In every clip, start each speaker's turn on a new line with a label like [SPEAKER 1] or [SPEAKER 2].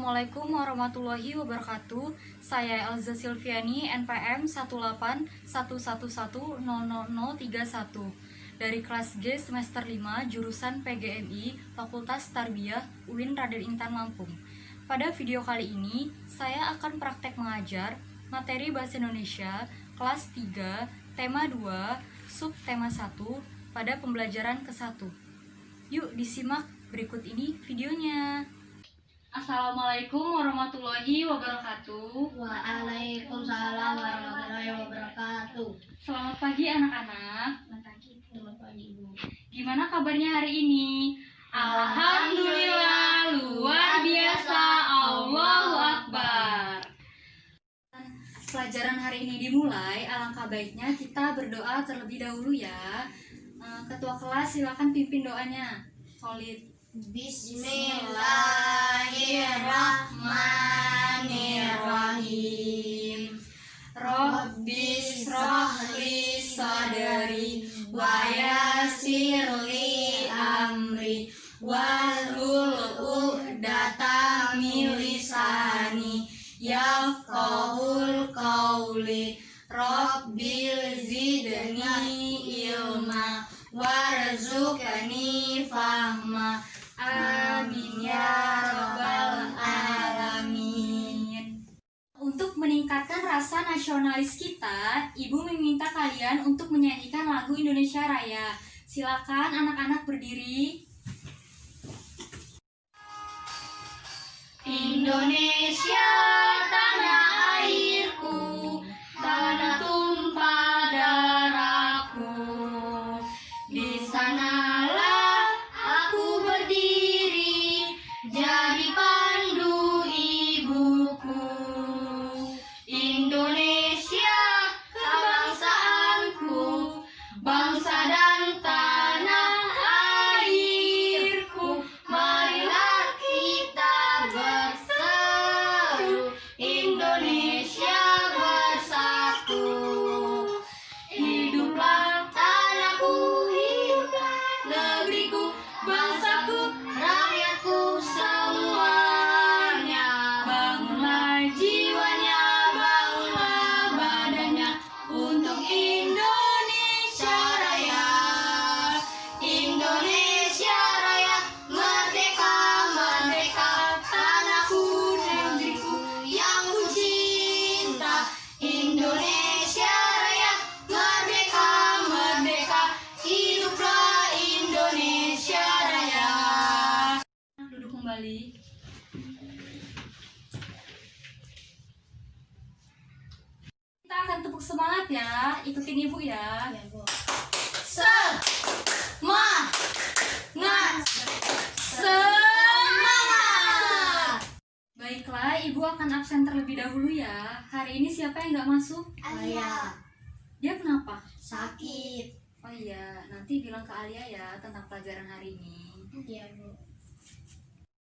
[SPEAKER 1] Assalamualaikum warahmatullahi wabarakatuh. Saya Elza Silviani, NPM 18111000031 dari kelas G semester 5 jurusan PGMI Fakultas Tarbiyah UIN Raden Intan Lampung. Pada video kali ini, saya akan praktek mengajar materi Bahasa Indonesia kelas 3, tema 2, subtema 1 pada pembelajaran ke-1. Yuk disimak berikut ini videonya. Assalamualaikum warahmatullahi wabarakatuh.
[SPEAKER 2] Waalaikumsalam warahmatullahi wabarakatuh.
[SPEAKER 1] Selamat pagi anak-anak.
[SPEAKER 2] Selamat pagi Ibu.
[SPEAKER 1] Gimana kabarnya hari ini? Alhamdulillah, luar biasa, Allahu Akbar. Pelajaran hari ini dimulai, alangkah baiknya kita berdoa terlebih dahulu ya. Ketua kelas silakan pimpin doanya. Solid.
[SPEAKER 2] Bismillahirrahmanirrahim.
[SPEAKER 1] Rabbis
[SPEAKER 2] Rabbi sadri wa yassir li amri wahlul 'uqdatam min lisani yafqahul qawli. Rabbil zidni ilma warzuqni fahma. Amin ya rabbal alamin.
[SPEAKER 1] Untuk meningkatkan rasa nasionalis kita, Ibu meminta kalian untuk menyanyikan lagu Indonesia Raya. Silakan anak-anak berdiri.
[SPEAKER 2] Indonesia tanah airku, tanah tumpah darahku. Di sanalah aku berdiri, jadi pandu ibuku. Indonesia kebangsaanku, bangsa dan tanah airku. Marilah kita berseru, Indonesia bersatu. Hiduplah tanahku, hiduplah negeriku, bangsaku, rakyatku semuanya. Bangunlah jiwanya, bangunlah badannya untuk Indonesia Raya. Indonesia Raya, merdeka, merdeka, tanahku, negeriku yang ku cinta. Indonesia Raya, merdeka, merdeka, hiduplah Indonesia Raya.
[SPEAKER 1] Duduk kembali. Kita akan tepuk semangat ya. Ikutin Ibu ya.
[SPEAKER 2] Semangat!
[SPEAKER 1] Baiklah, Ibu akan absen terlebih dahulu ya. Hari ini siapa yang nggak masuk?
[SPEAKER 2] Ayah,
[SPEAKER 1] Dia kenapa?
[SPEAKER 2] sakit.
[SPEAKER 1] Oh iya, nanti bilang ke Alia ya tentang pelajaran hari ini.
[SPEAKER 2] Iya, Bu.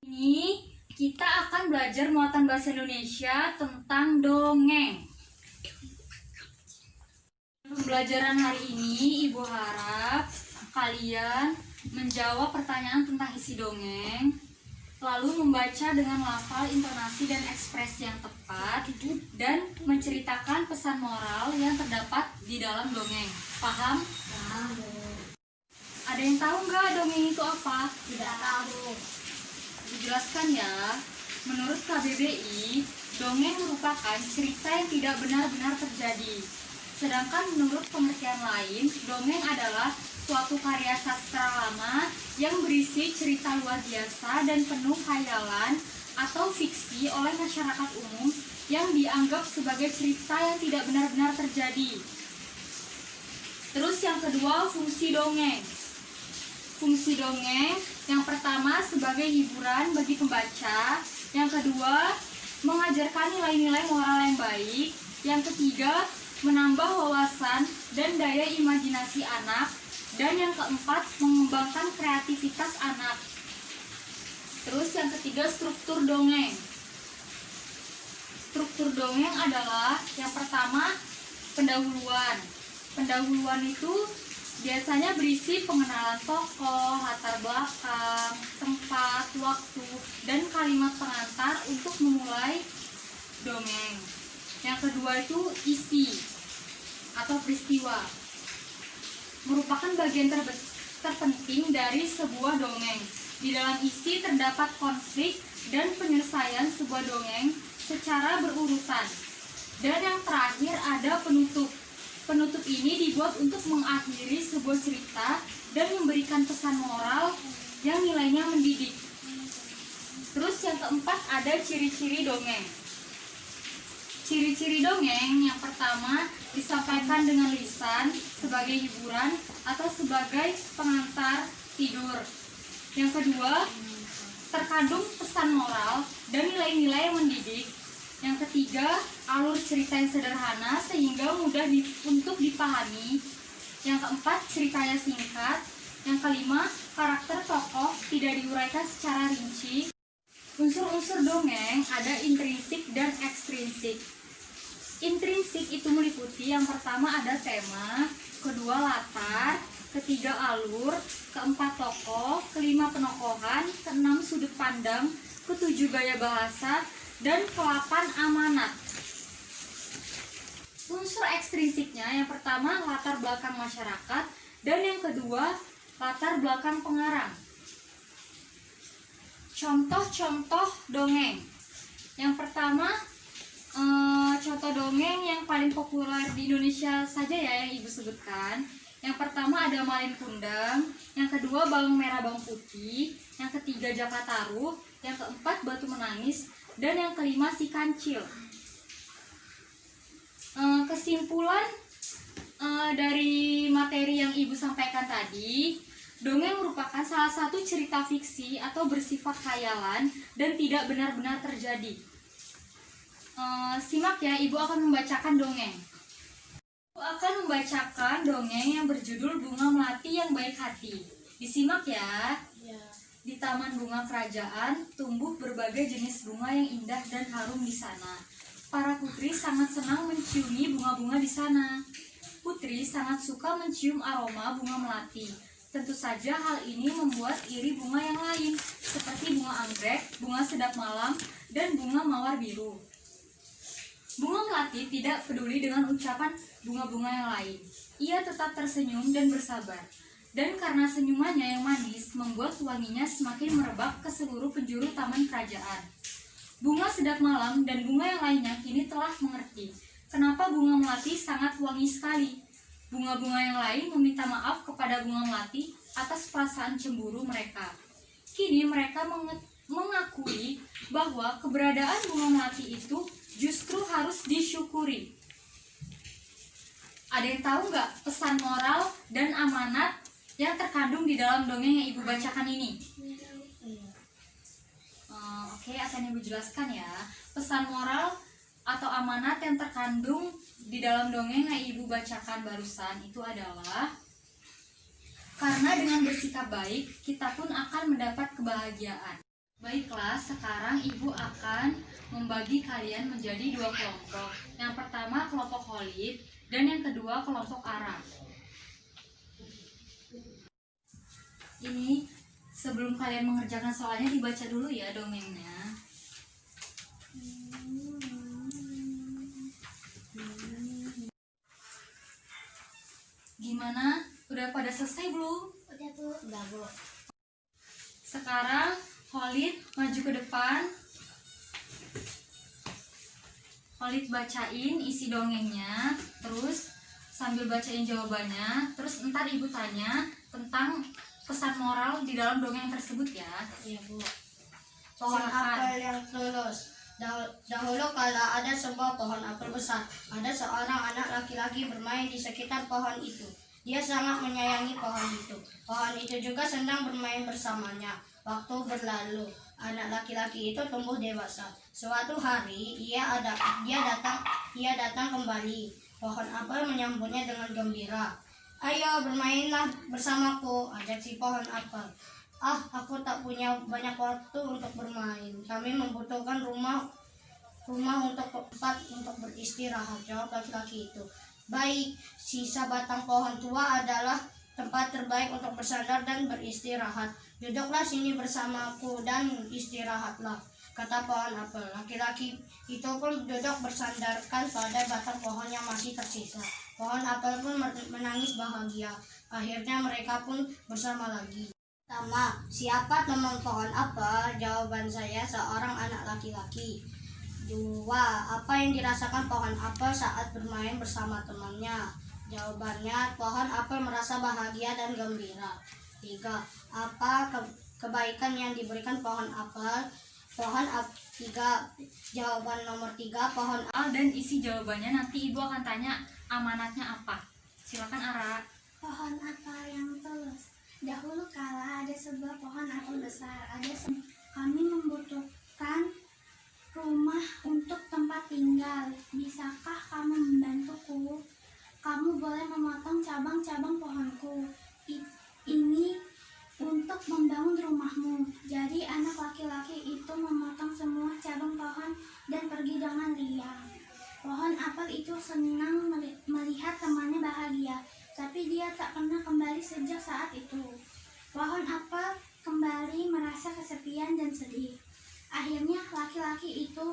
[SPEAKER 1] Ini kita akan belajar muatan bahasa Indonesia tentang dongeng. Pembelajaran hari ini Ibu harap kalian menjawab pertanyaan tentang isi dongeng, lalu membaca dengan lafal, intonasi, dan ekspresi yang tepat, dan menceritakan pesan moral yang terdapat di dalam dongeng. Paham? Ada yang tahu nggak dongeng itu apa?
[SPEAKER 2] Tidak tahu.
[SPEAKER 1] Dijelaskan ya. Menurut KBBI, dongeng merupakan cerita yang tidak benar-benar terjadi. Sedangkan menurut pengertian lain, dongeng adalah suatu karya sastra lama yang berisi cerita luar biasa dan penuh khayalan atau fiksi oleh masyarakat umum yang dianggap sebagai cerita yang tidak benar-benar terjadi. Terus yang kedua, fungsi dongeng. Fungsi dongeng yang pertama sebagai hiburan bagi pembaca, yang kedua mengajarkan nilai-nilai moral yang baik, yang ketiga menambah wawasan dan daya imajinasi anak, dan yang keempat mengembangkan kreativitas anak. Terus yang ketiga, struktur dongeng. Struktur dongeng adalah yang pertama pendahuluan. Pendahuluan itu Biasanya berisi pengenalan tokoh, latar belakang, tempat, waktu, dan kalimat pengantar untuk memulai dongeng. Yang kedua itu isi atau peristiwa. Merupakan bagian terpenting dari sebuah dongeng. Di dalam isi terdapat konflik dan penyelesaian sebuah dongeng secara berurutan. Dan yang terakhir ada penutup. Penutup ini dibuat untuk mengakhiri sebuah cerita dan memberikan pesan moral yang nilainya mendidik. Terus yang keempat ada ciri-ciri dongeng. Ciri-ciri dongeng yang pertama disampaikan dengan lisan sebagai hiburan atau sebagai pengantar tidur. Yang kedua, terkandung pesan moral dan nilai-nilai yang mendidik. Yang ketiga, alur cerita yang sederhana sehingga mudah untuk dipahami. Yang keempat, ceritanya singkat. Yang kelima, karakter tokoh tidak diuraikan secara rinci. Unsur-unsur dongeng ada intrinsik dan ekstrinsik. Intrinsik itu meliputi yang pertama ada tema, kedua latar, ketiga alur, keempat tokoh, kelima penokohan, keenam sudut pandang, ketujuh gaya bahasa, dan ke-8 amanat. Unsur ekstrinsiknya yang pertama latar belakang masyarakat dan yang kedua latar belakang pengarang. Contoh-contoh dongeng. Yang pertama contoh dongeng yang paling populer di Indonesia saja ya yang Ibu sebutkan. Yang pertama ada Malin Kundang, yang kedua Bawang Merah Bawang Putih, yang ketiga Jaka Tarub, yang keempat Batu Menangis, dan yang kelima Si Kancil. Kesimpulan dari materi yang Ibu sampaikan tadi, dongeng merupakan salah satu cerita fiksi atau bersifat khayalan dan tidak benar-benar terjadi. Simak ya, Ibu akan membacakan dongeng. Ibu akan membacakan dongeng yang berjudul Bunga Melati yang Baik Hati. Disimak ya. Di taman bunga kerajaan, tumbuh berbagai jenis bunga yang indah dan harum di sana. Para putri sangat senang menciumi bunga-bunga di sana. Putri sangat suka mencium aroma bunga melati. Tentu saja hal ini membuat iri bunga yang lain, seperti bunga anggrek, bunga sedap malam, dan bunga mawar biru. Bunga melati tidak peduli dengan ucapan bunga-bunga yang lain. Ia tetap tersenyum dan bersabar. Dan karena senyumannya yang manis membuat wanginya semakin merebak ke seluruh penjuru taman kerajaan. Bunga sedap malam dan bunga yang lainnya kini telah mengerti kenapa bunga melati sangat wangi sekali. Bunga-bunga yang lain meminta maaf kepada bunga melati atas perasaan cemburu mereka. Kini mereka mengakui bahwa keberadaan bunga melati itu justru harus disyukuri. Ada yang tahu nggak pesan moral dan amanat yang terkandung di dalam dongeng yang Ibu bacakan ini? Oke, akan Ibu jelaskan ya. Pesan moral atau amanat yang terkandung di dalam dongeng yang Ibu bacakan barusan itu adalah, karena dengan bersikap baik, kita pun akan mendapat kebahagiaan. Baiklah, sekarang Ibu akan membagi kalian menjadi 2 kelompok. Yang pertama kelompok Khalid dan yang kedua kelompok Araf. Ini sebelum kalian mengerjakan soalnya dibaca dulu ya dongengnya. Gimana? Udah pada selesai belum?
[SPEAKER 2] Udah Bu. Udah Bu.
[SPEAKER 1] Sekarang Khalid maju ke depan. Khalid bacain isi dongengnya, terus sambil bacain jawabannya, terus ntar Ibu tanya tentang pesan moral di dalam dongeng tersebut ya.
[SPEAKER 2] Iya Bu. Pohon
[SPEAKER 1] Silakan.
[SPEAKER 2] apel yang lulus. Dahulu kala ada sebuah pohon apel besar. Ada seorang anak laki-laki bermain di sekitar pohon itu. Dia sangat menyayangi pohon itu. Pohon itu juga sedang bermain bersamanya. Waktu berlalu, anak laki-laki itu tumbuh dewasa. Suatu hari dia datang kembali. Pohon apel menyambutnya dengan gembira. Ayo bermainlah bersamaku, ajak si pohon apel. Ah, aku tak punya banyak waktu untuk bermain. Kami membutuhkan rumah untuk tempat untuk beristirahat, jawab laki-laki itu. Baik, sisa batang pohon tua adalah tempat terbaik untuk bersandar dan beristirahat. Duduklah sini bersamaku dan istirahatlah, kata pohon apel. Laki-laki itu pun duduk bersandarkan pada batang pohon yang masih tersisa. Pohon apel pun menangis bahagia. Akhirnya mereka pun bersama lagi. Pertama, siapa teman pohon apel? Jawaban saya, seorang anak laki-laki. 2. Apa yang dirasakan pohon apel saat bermain bersama temannya? Jawabannya, pohon apel merasa bahagia dan gembira. 3. Apa kebaikan yang diberikan pohon apel? Jawaban nomor 3, pohon apel.
[SPEAKER 1] Dan isi jawabannya nanti Ibu akan tanya amanatnya apa. Silakan Ara.
[SPEAKER 3] Pohon apel yang tulus. Dahulu kala ada sebuah pohon apel besar. Kami membutuhkan rumah untuk tempat tinggal. Bisakah kamu membantuku? Kamu boleh memotong cabang-cabang pohonku. Ini untuk membangun rumahmu. Jadi anak laki-laki itu memotong semua cabang pohon dan pergi dengan riang. Pohon apel itu senang melihat temannya bahagia, tapi dia tak pernah kembali sejak saat itu. Pohon apel kembali merasa kesepian dan sedih. Akhirnya laki-laki itu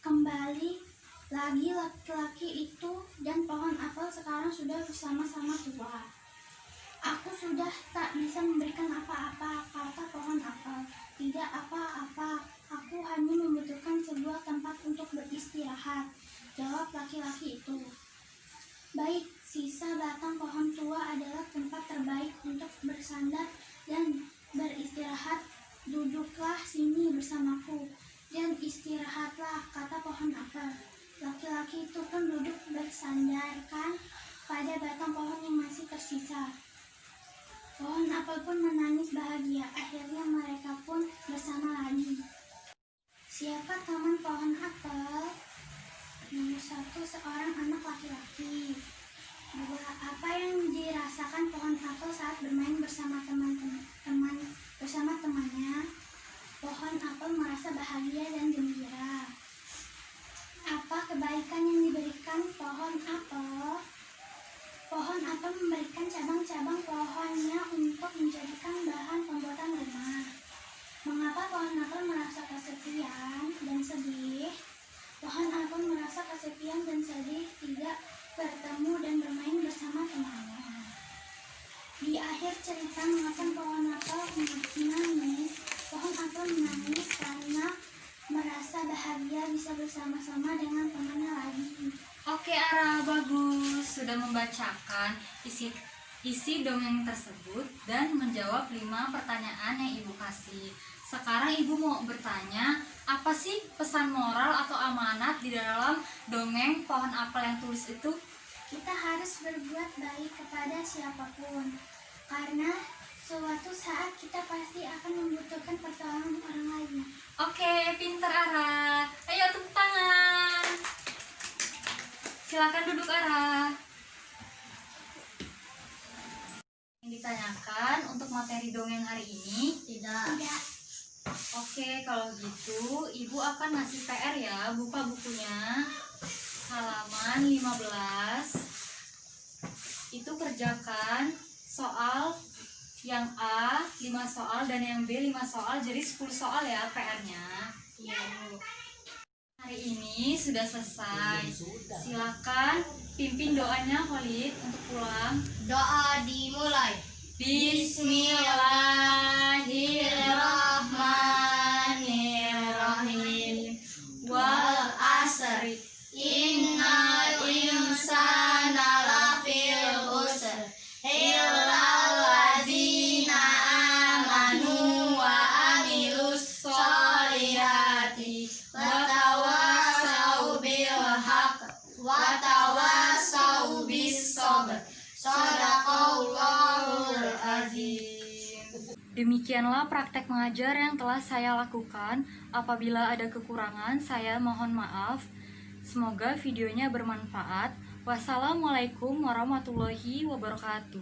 [SPEAKER 3] kembali lagi. Laki-laki itu dan pohon apel sekarang sudah bersama-sama tua. Aku sudah tak bisa memberikan apa-apa, kata pohon apel. Tidak apa-apa, aku hanya membutuhkan sebuah tempat untuk beristirahat, jawab laki-laki itu. Baik, sisa batang pohon tua adalah tempat terbaik untuk bersandar dan beristirahat. Duduklah sini bersamaku dan istirahatlah, kata pohon apel. Laki-laki itu pun duduk bersandarkan pada batang pohon yang masih tersisa. Pohon apel pun menangis bahagia. Akhirnya mereka pun bersama lagi. Siapa teman pohon apel? Nomor 1, seorang anak laki-laki. 2. Apa yang dirasakan pohon apel saat bermain bersama temannya? Pohon apel merasa bahagia dan gembira. Apa kebaikan yang diberikan pohon apel? Pohon apel memberikan cabang-cabang pohonnya untuk menjadikan bahan pembuatan rumah. Mengapa pohon apel merasa kesepian dan sedih? Pohon apel merasa kesepian dan sedih tidak bertemu dan bermain bersama temannya. Di akhir cerita, mengapa pohon apel menangis? Pohon apel menangis karena merasa bahagia bisa bersama-sama dengan temannya lagi.
[SPEAKER 1] Oke Ara, bagus. Sudah membacakan isi dongeng tersebut dan menjawab 5 pertanyaan yang Ibu kasih. Sekarang Ibu mau bertanya, apa sih pesan moral atau amanat di dalam dongeng pohon apel yang tulis itu?
[SPEAKER 3] Kita harus berbuat baik kepada siapapun, karena suatu saat kita pasti akan membutuhkan pertolongan orang lain.
[SPEAKER 1] Oke, pinter Ara. Ayo tepuk tangan. Silakan duduk Ara. Yang ditanyakan untuk materi dongeng hari ini?
[SPEAKER 2] Tidak.
[SPEAKER 1] Oke, kalau gitu Ibu akan ngasih PR ya. Buka bukunya halaman 15. Itu kerjakan soal yang A 5 soal dan yang B 5 soal, jadi 10 soal ya PR-nya.
[SPEAKER 2] Iya, Bu.
[SPEAKER 1] Hari ini sudah selesai. Silakan pimpin doanya Khalid untuk pulang.
[SPEAKER 2] Doa dimulai.
[SPEAKER 1] Bismillahirrahmanirrahim. Wal asri innal insana lafil khusr illal ladzina amanu wa amilus sholihati wa tawasau bil haqq wa tawasau bis sabr. Shadaqallahul azim. Demikianlah praktek mengajar yang telah saya lakukan. Apabila ada kekurangan, saya mohon maaf. Semoga videonya bermanfaat. Wassalamualaikum warahmatullahi wabarakatuh.